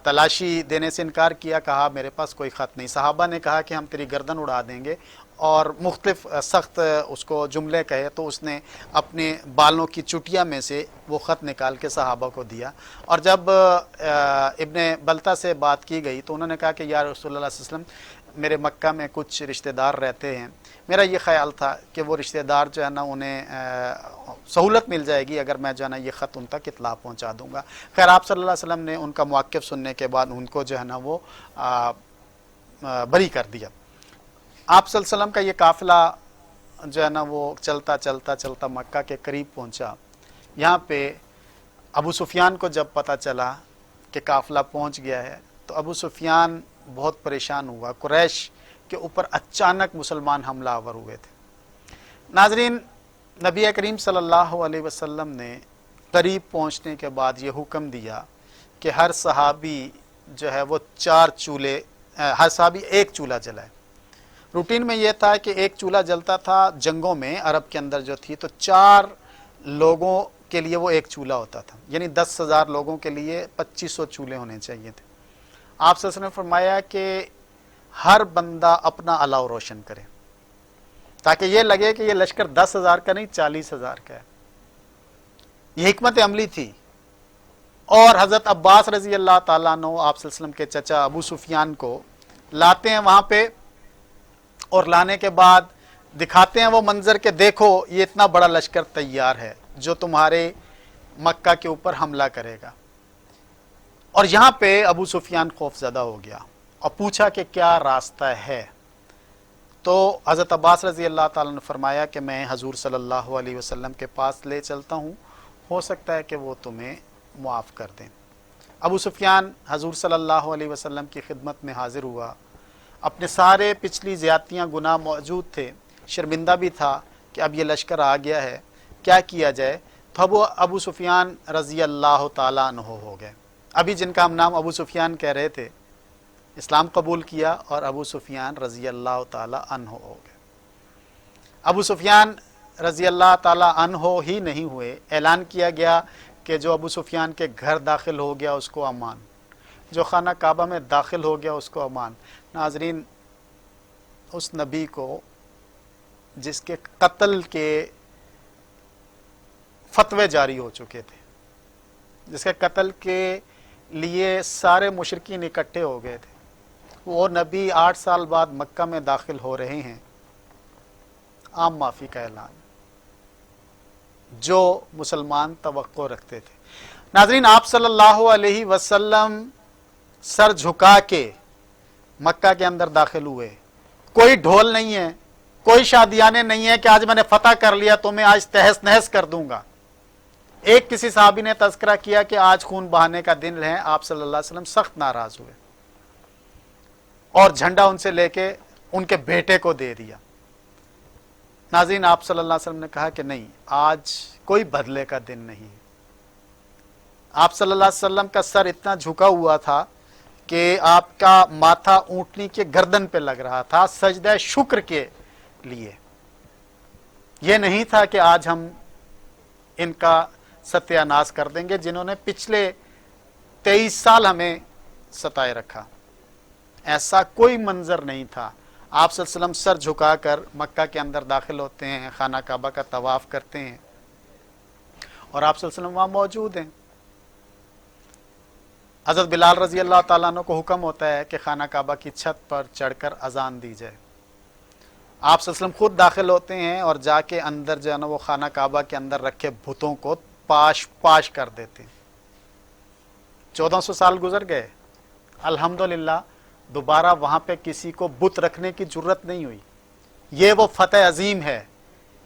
तलाशी देने से इनकार किया, कहा मेरे पास कोई ख़त नहीं। सहाबा ने कहा कि हम तेरी गर्दन उड़ा देंगे, और मुख्तलिफ सख्त उसको जुमले कहे, तो उसने अपने बालों की चुटिया में से वो ख़त निकाल के सहाबा को दिया। और जब इब्ने बलता से बात की गई तो उन्होंने कहा कि या रसूलुल्लाह सल्लल्लाहु अलैहि वसल्लम, मेरे मक्का में कुछ रिश्तेदार रहते हैं, मेरा ये ख्याल था कि वो रिश्तेदार जो है ना उन्हें सहूलत मिल जाएगी अगर मैं जो है ना ये ख़त उन तक इत्तला पहुँचा दूँगा। खैर, आप सल्लल्लाहु अलैहि वसल्लम ने उनका मौक़िफ़ सुनने के बाद उनको जो है ना वो बरी कर दिया। आप सल्लल्लाहु अलैहि वसल्लम का ये काफ़िला जो है ना वो चलता चलता चलता मक्का के करीब पहुँचा। यहाँ पे अबू सुफियान को जब पता चला कि काफ़िला पहुँच गया है तो अबू सुफियान बहुत परेशान हुआ। कुरैश के ऊपर अचानक मुसलमान हमलावर हुए थे। नाजरीन, नबी करीम सल्लल्लाहु अलैहि वसल्लम ने करीब पहुँचने के बाद ये हुक्म दिया कि हर सहाबी जो है वो 4 चूल्हे, हर सहाबी 1 चूल्हा जलाए। रूटीन में यह था कि एक चूल्हा जलता था जंगों में अरब के अंदर जो थी, तो 4 लोगों के लिए वो एक चूल्हा होता था, यानी 10,000 लोगों के लिए 2500 चूल्हे होने चाहिए थे। आप सल्लल्लाहु अलैहि वसल्लम ने फरमाया कि हर बंदा अपना अलाव रोशन करे, ताकि ये लगे कि ये लश्कर 10,000 का नहीं 40,000 का है। ये हिकमत अमली थी। और हज़रत अब्बास रजी अल्लाह ताला अन्हु आप सल्लल्लाहु अलैहि वसल्लम के चचा अबू सुफियान को लाते हैं वहाँ पे, और लाने के बाद दिखाते हैं वो मंजर के देखो ये इतना बड़ा लश्कर तैयार है जो तुम्हारे मक्का के ऊपर हमला करेगा। और यहाँ पे अबू सुफियान खौफजदा हो गया और पूछा कि क्या रास्ता है। तो हज़रत अब्बास रज़ी अल्लाह ताला ने फरमाया कि मैं हजूर सल्लल्लाहु अलैहि वसल्लम के पास ले चलता हूँ, हो सकता है कि वो तुम्हें मुआफ़ कर दें। अबू सुफियान हजूर सल्लल्लाहु अलैहि वसल्लम की खिदमत में हाजिर हुआ, अपने सारे पिछली ज़्यादतियाँ गुनाह मौजूद थे, शर्मिंदा भी था कि अब ये लश्कर आ गया है, क्या किया जाए। तो अब अबू सुफियान रज़ी अल्लाह ताला अन्हु हो गए। अभी जिनका हम नाम अबू सुफियान कह रहे थे, इस्लाम कबूल किया और अबू सुफियान रज़ी अल्लाह ताला अन्हु हो गए। अबू सुफियान रज़ी अल्लाह ताला अन्हु ही नहीं हुए, ऐलान किया गया कि जो अबू सुफियान के घर दाखिल हो गया उसको अमान, जो खाना काबा में दाखिल हो गया उसको अमान। नाजरीन, उस नबी को जिसके कत्ल के फतवे जारी हो चुके थे, जिसके कत्ल के लिए सारे मुशरिकीन इकट्ठे हो गए थे, वो नबी 8 साल बाद मक्का में दाखिल हो रहे हैं, आम माफ़ी का ऐलान, जो मुसलमान तवक्को रखते थे। नाज़रीन, आप सल्लल्लाहु अलैहि वसल्लम सर झुका के मक्का के अंदर दाखिल हुए। कोई ढोल नहीं है, कोई शादियाने नहीं है कि आज मैंने फतह कर लिया तो मैं आज तहस नहस कर दूंगा। एक किसी साहबी ने तज़किरा किया कि आज खून बहाने का दिन है, आप सल्लल्लाहु अलैहि वसल्लम सख्त नाराज हुए और झंडा उनसे लेके उनके बेटे को दे दिया। नाज़रीन, आप सल्लल्लाहु अलैहि वसल्लम ने कहा कि नहीं, आज कोई बदले का दिन नहीं। आप सल्लल्लाहु अलैहि वसल्लम का सर इतना झुका हुआ था कि आपका माथा ऊंटनी के गर्दन पे लग रहा था, सजदा शुक्र के लिए। यह नहीं था कि आज हम इनका सत्यानाश कर देंगे जिन्होंने पिछले 23 साल हमें सताए रखा। ऐसा कोई मंजर नहीं था। आप सल्लल्लाहु अलैहि वसल्लम सर झुकाकर मक्का के अंदर दाखिल होते हैं, खाना काबा का तवाफ करते हैं और आप सल्लल्लाहु अलैहि वसल्लम वहाँ मौजूद हैं। हज़रत बिलाल रज़ी अल्लाह ताला अन्हु को हुक्म होता है कि खाना काबा की छत पर चढ़कर अजान दी जाए। आप सल्लल्लाहु अलैहि वसल्लम खुद दाखिल होते हैं और जाके अंदर जो है ना वो खाना काबा के अंदर रखे बुतों को पाश पाश कर देते हैं। 1400 साल गुजर गए, अल्हम्दुलिल्लाह दोबारा वहां पे किसी को बुत रखने की जरूरत नहीं हुई। ये वो फतेह अजीम है,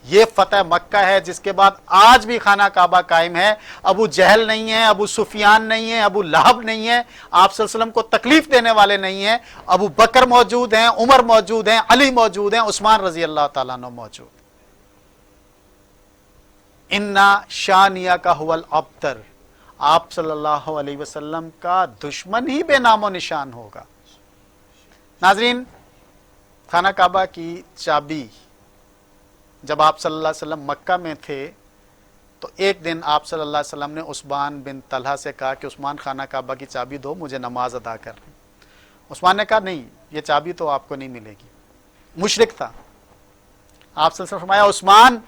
ये फतेह मक्का है जिसके बाद आज भी खाना काबा कायम है। अबू जहल नहीं है, अबू सुफियान नहीं है, अबू लहब नहीं है, आप सल्लल्लाहु अलैहि वसल्लम को तकलीफ देने वाले नहीं है। अबू बकर मौजूद हैं, उमर मौजूद हैं, अली मौजूद हैं, उस्मान रजी अल्लाह ताला अन्हु मौजूद। इन्ना शानिया का हुवल अब्तर, आप सल्लल्लाहु अलैहि वसल्लम का दुश्मन ही बेनामो निशान होगा। नाजरीन, खाना काबा की चाबी जब आप सल्लल्लाहु अलैहि वसल्लम मक्का में थे तो एक दिन आप सल्लल्लाहु अलैहि वसल्लम ने उस्मान बिन तलहा से कहा कि उस्मान खाना काबा की चाबी दो, मुझे नमाज अदा करनी। उस्मान ने कहा नहीं, ये चाबी तो आपको नहीं मिलेगी। मुशरिक था। आप सल्लल्लाहु अलैहि वसल्लम ने फरमाया उस्मान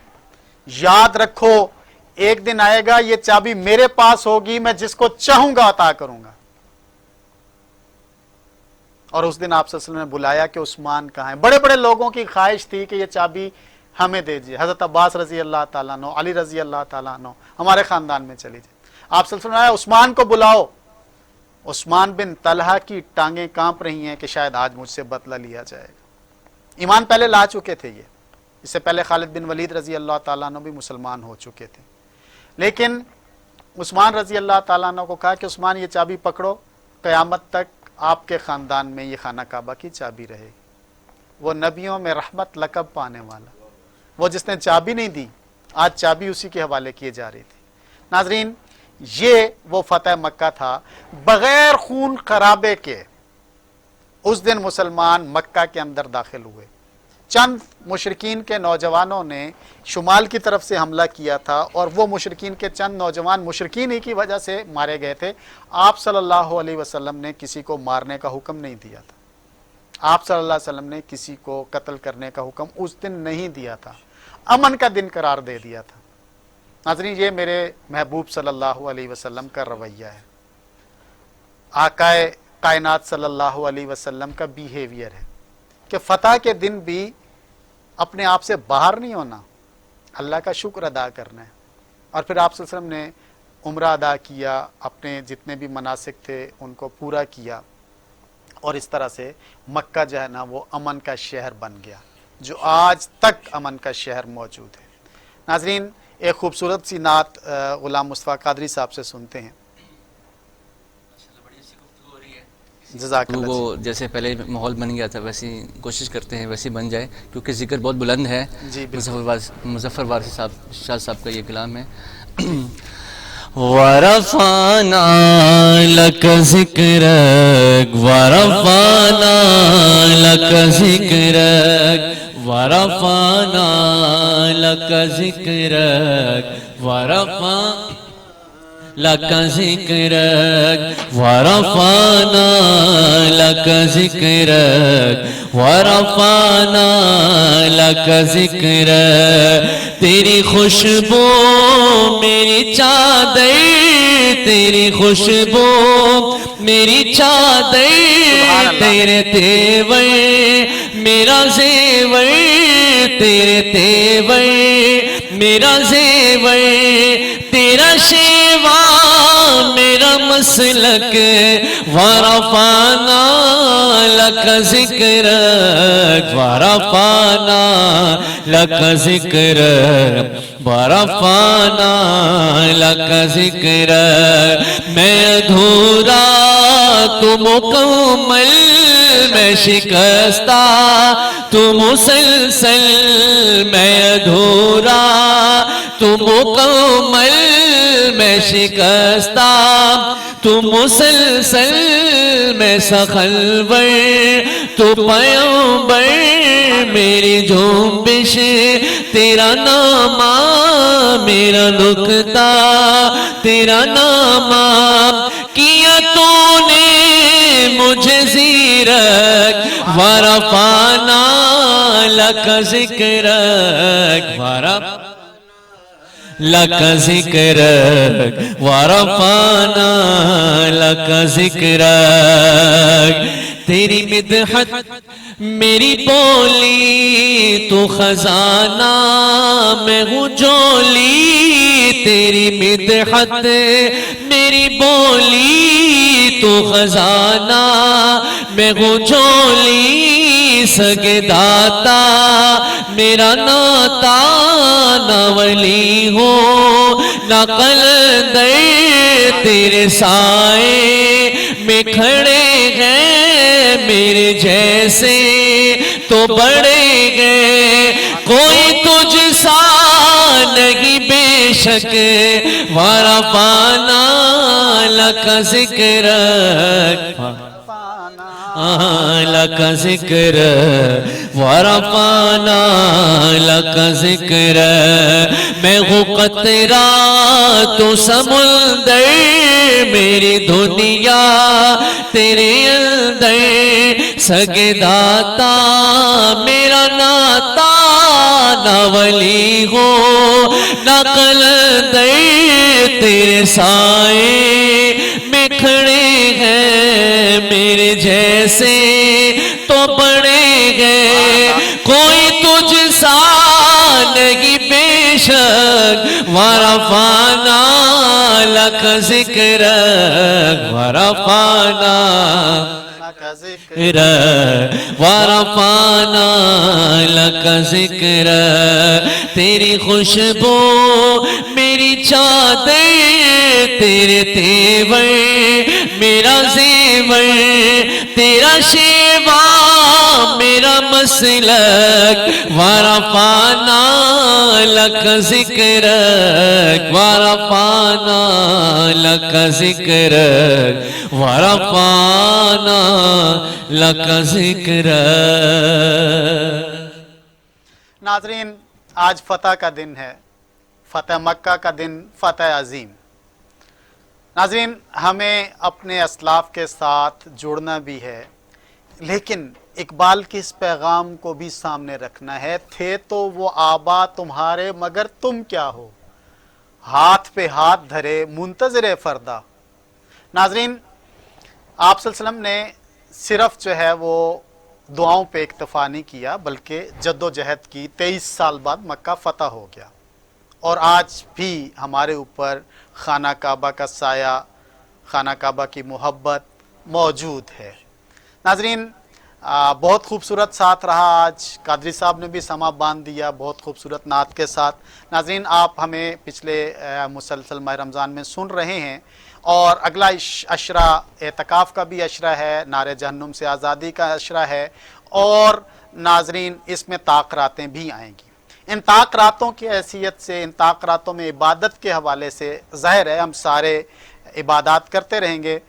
याद रखो, एक दिन आएगा ये चाबी मेरे पास होगी, मैं जिसको चाहूंगा अता करूंगा। और उस दिन आप सल्लल्लाहु अलैहि वसल्लम ने बुलाया कि उस्मान कहाँ है। बड़े बड़े लोगों की ख्वाहिश थी कि ये चाबी हमें दे दीजिए। हजरत अब्बास रजी अल्लाह ताला अन्हु, अली रजी अल्लाह ताला अन्हु, हमारे खानदान में चली जाए। आप सल्लल्लाहु अलैहि वसल्लम ने उस्मान को बुलाओ। उस्मान बिन तलहा की टांगें कांप रही हैं कि शायद आज मुझसे बदला लिया जाएगा। ईमान पहले ला चुके थे ये, इससे पहले खालिद बिन वलीद रजी अल्लाह ताला अन्हु भी मुसलमान हो चुके थे। लेकिन उस्मान रजी अल्लाह ताला अन्हु को कहा कि उस्मान ये चाबी पकड़ो, क़यामत तक आपके ख़ानदान में ये खाना काबा की चाबी रहेगी। वो नबियों में रहमत लक़ब पाने वाला, वो जिसने चाबी नहीं दी, आज चाबी उसी के हवाले किए जा रही थी। नाजरीन, ये वो फतेह मक्का था बगैर खून खराबे के। उस दिन मुसलमान मक्का के अंदर दाखिल हुए, चंद मुशरिकीन के नौजवानों ने शुमाल की तरफ से हमला किया था और वो मुशरिकीन के चंद नौजवान मुशरिकीन ही की वजह से मारे गए थे। आप सल्लल्लाहु अलैहि वसल्लम ने किसी को मारने का हुक्म नहीं दिया था। आप सल्लल्लाहु अलैहि वसल्लम ने किसी को कत्ल करने का हुक्म उस दिन नहीं दिया था, अमन का दिन करार दे दिया था। नाज़रीन, ये मेरे महबूब सल्लल्लाहु अलैहि वसल्लम का रवैया है, आकाए कायनात सल्लल्लाहु अलैहि वसल्लम का बिहेवियर है कि फतह के दिन भी अपने आप से बाहर नहीं होना, अल्लाह का शुक्र अदा करना है। और फिर आप सल्लल्लाहु अलैहि वसल्लम ने उम्रा अदा किया, अपने जितने भी मनासिक थे उनको पूरा किया और इस तरह से मक्का जो है ना वो अमन का शहर बन गया, जो आज तक अमन का शहर मौजूद है। नाज़रीन, एक खूबसूरत सी नात गुलाम मुस्तफ़ा कादरी साहब से सुनते हैं। वो जैसे पहले माहौल बन गया था वैसी कोशिश करते हैं वैसी बन जाए, क्योंकि जिक्र बहुत बुलंद है। मुज़फ़्फ़र वारसी साहब शाह साहब का ये कलाम है। वरफ़ाना लक ज़िक्रक वरफ़ाना लक ज़िक्रक वरफ़ाना लक ज़िक्रक वरफ़ा लक ज़िक्रक वरफ़ाना लक ज़िक्रक वरफ़ाना लक ज़िक्रक। तेरी खुशबू मेरी चादर, तेरी खुशबू मेरी चादर, तेरे तेवर मेरा ज़ेवर, तेरे तेवर मेरा ज़ेवर, तेरा शेवा मेरा मसलक वरफ़ाना लक ज़िक्रक वरफ़ाना लक ज़िक्रक वरफ़ाना लक ज़िक्रक। मैं अधूरा तू मुकम्मल, मैं शिकस्ता तू मुसलसल, मैं अधूरा तू मुकम्मल, मैं शिकस्ता तू मुसलसल, मैं सखलवर तू पैगंबर, मेरी जुम्बिश तेरा नामा, मेरा नुक्ता तेरा नामा। किया तूने मुझे ज़ीरक वरफ़ाना लक ज़िक्रक लक ज़िक्रक वरफ़ाना लक ज़िक्रक। तेरी मिदहत मेरी बोली तू खजाना मैं हूँ जोली, तेरी मिदहत मेरी बोली तू खजाना मैं हूँ जोली। सगे दाता मेरा नाता, ना वली हो ना कलंदर, तेरे साए में खड़े हैं मेरे जैसे तो बड़े गए, कोई तुझ सा नहीं बेशक वरफ़ाना लक ज़िक्रक लक ज़िक्रक वरफ़ाना लक ज़िक्रक। मैं हूँ कतरा तो समुंदर, मेरी दुनिया तेरे अंदर, सगे दाता मेरा नाता, ना वली हो ना कलंदर, तेरे साए में खड़े हैं मेरे जैसे तो बड़े गए, कोई तुझ सा नहीं बेशक वरफ़ाना लक ज़िक्रक वरफ़ाना वरफ़ाना लक ज़िक्रक। तेरी खुशबू मेरी चादर, तेरे तेवर मेरा ज़ेवर, तेरा शेवा मेरा मसलक वरफ़ाना लक ज़िक्रक वरफ़ाना लक ज़िक्रक वरफ़ाना लक ज़िक्रक। नाजरीन, आज फ़तह का दिन है, फ़तह मक्का का दिन, फ़तह अजीम। नाजरीन, हमें अपने असलाफ के साथ जुड़ना भी है, लेकिन इकबाल के इस पैगाम को भी सामने रखना है। थे तो वो आबा तुम्हारे मगर तुम क्या हो, हाथ पे हाथ धरे मुंतज़िर फरदा। नाजरीन, आप सल्लल्लाहु अलैहि वसल्लम ने सिर्फ जो है वो दुआओं पे इक्तफा नहीं किया, बल्कि जद्दोजहद की। 23 साल बाद मक्का फ़तह हो गया और आज भी हमारे ऊपर खाना काबा का साया, खाना काबा की मोहब्बत मौजूद है। नाजरीन, बहुत खूबसूरत साथ रहा आज। कादरी साहब ने भी समा बांध दिया बहुत खूबसूरत नात के साथ। नाजरीन, आप हमें पिछले मुसलसल माह रमज़ान में सुन रहे हैं और अगला अशरा एतकाफ़ का भी अशरा है, नारे जहन्नुम से आज़ादी का अशरा है और नाजरीन इसमें ताक़रातें भी आएंगी। इन ताक़रातों की हैसियत से, इन ताक़रातों में इबादत के हवाले से ज़ाहिर है हम सारे इबादत करते रहेंगे।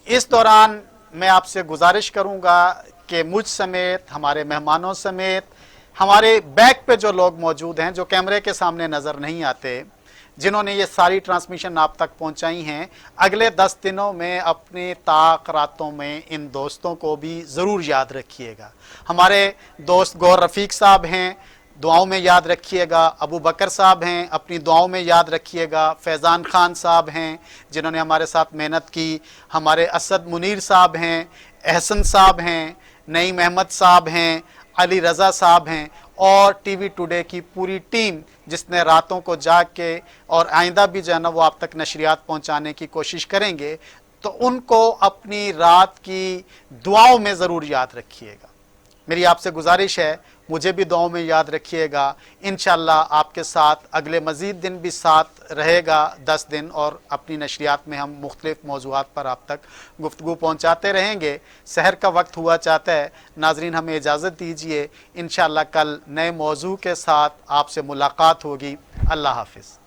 इस दौरान मैं आपसे गुजारिश करूँगा कि मुझ समेत, हमारे मेहमानों समेत, हमारे बैक पे जो लोग मौजूद हैं, जो कैमरे के सामने नज़र नहीं आते, जिन्होंने ये सारी ट्रांसमिशन आप तक पहुंचाई हैं, अगले 10 दिनों में अपनी ताक़रातों में इन दोस्तों को भी ज़रूर याद रखिएगा। हमारे दोस्त गौर रफ़ीक साहब हैं, दुआओं में याद रखिएगा। अबू बकर साहब हैं, अपनी दुआओं में याद रखिएगा। फैज़ान खान साहब हैं जिन्होंने हमारे साथ मेहनत की। हमारे असद मुनीर साहब हैं, एहसन साहब हैं, नईम अहमद साहब हैं, अली रज़ा साहब हैं और टीवी टुडे की पूरी टीम जिसने रातों को जाग के और आइंदा भी जो है ना वो आप तक नशरियात पहुंचाने की कोशिश करेंगे, तो उनको अपनी रात की दुआओं में ज़रूर याद रखिएगा। मेरी आपसे गुजारिश है, मुझे भी दुआओं में याद रखिएगा। इंशाअल्लाह आपके साथ अगले मज़ीद दिन भी साथ रहेगा 10 दिन और अपनी नशरियात में हम मुख्तलिफ मौज़ूआत पर आप तक गुफ्तगू पहुँचाते रहेंगे। सहर का वक्त हुआ चाहता है। नाजरीन, हमें इजाज़त दीजिए। इंशाअल्लाह कल नए मौजू के साथ आपसे मुलाकात होगी। अल्लाह हाफ़िज़।